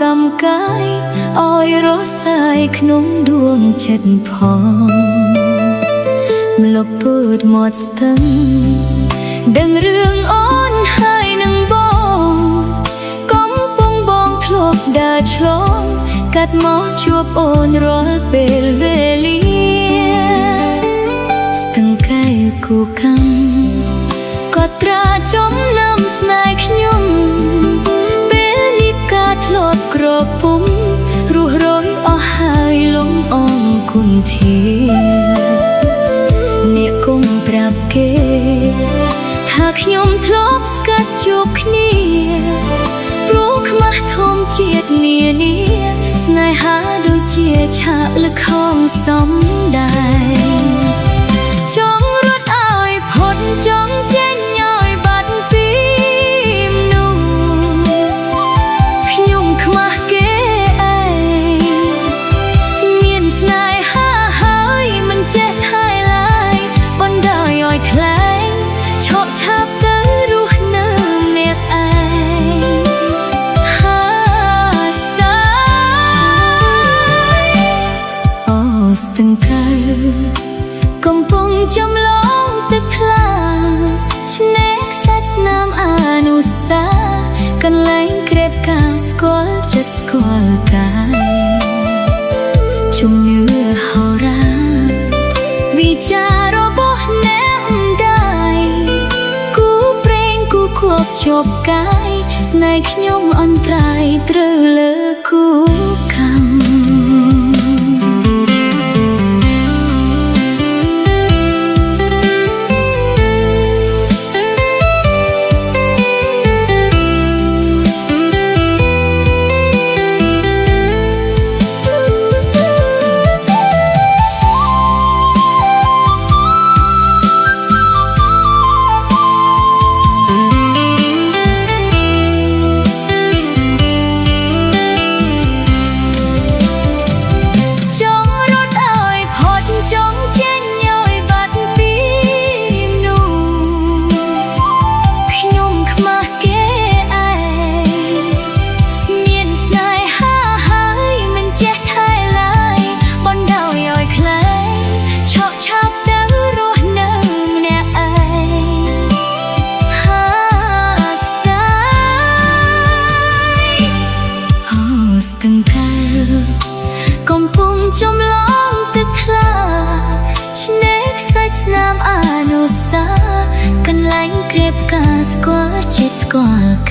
កំកាយអោយរសាយក្នុងដួងចិត្តផងម្លប់ពើតមាត់ស្ទឹងដឹងរឿងអូនហើយនឹងបងកំពុងបងធ្លាប់ដើរឆ្លងកាត់មកជួបអូនរាល់ពេលវេលាស្ទឹងកែគូកំក៏ត្រាចំណាំស្នេហ៍ខ្ញុំពេលនេះការធ្លាប់ក្រពុំរស់រយអស់ហើយលំអងគុណធាអ្នកគង់ប្រាប់គេថាខ្ញុំធ្លាប់ស្កាត់ជួបគ្នាព្រោះខ្មាស់ធំជាតិនានាស្នេហាដូចជាឆាកល្ខោនសំដែងចង់រត់ឲ្យផុតចង់ចេញឲ្យបាត់ពីនោះខ្ញុំខ្មាស់គេឯងមានស្នេហាហើយមិនចេះថែឡើយបណ្ដោយឲ្យខ្លែងឆក់ឆាប់ទៅរស់នៅម្នាក់ឯងស្ទឹងកែកំពុងចំឡងទឹកថ្លាឆ្នេរខ្សាច់ស្នាមអនុស្សាវរីយ៍កន្លែងក្រេបការស្គាល់ចិត្តស្គាល់កាយជំនឿហោរាវិចាររបស់អ្នកដែរគូព្រេងគូខួបជាប់កាយស្នេហ៍ខ្ញុំអន្តរាយត្រូវលើគូខំកំពុងចំឡងទឹកថ្លាឆ្នេរខ្សាច់ស្នាមអនុស្សាវរីយ៍កន្លែងក្រេបការស្គាល់ចិត្តស្គាល់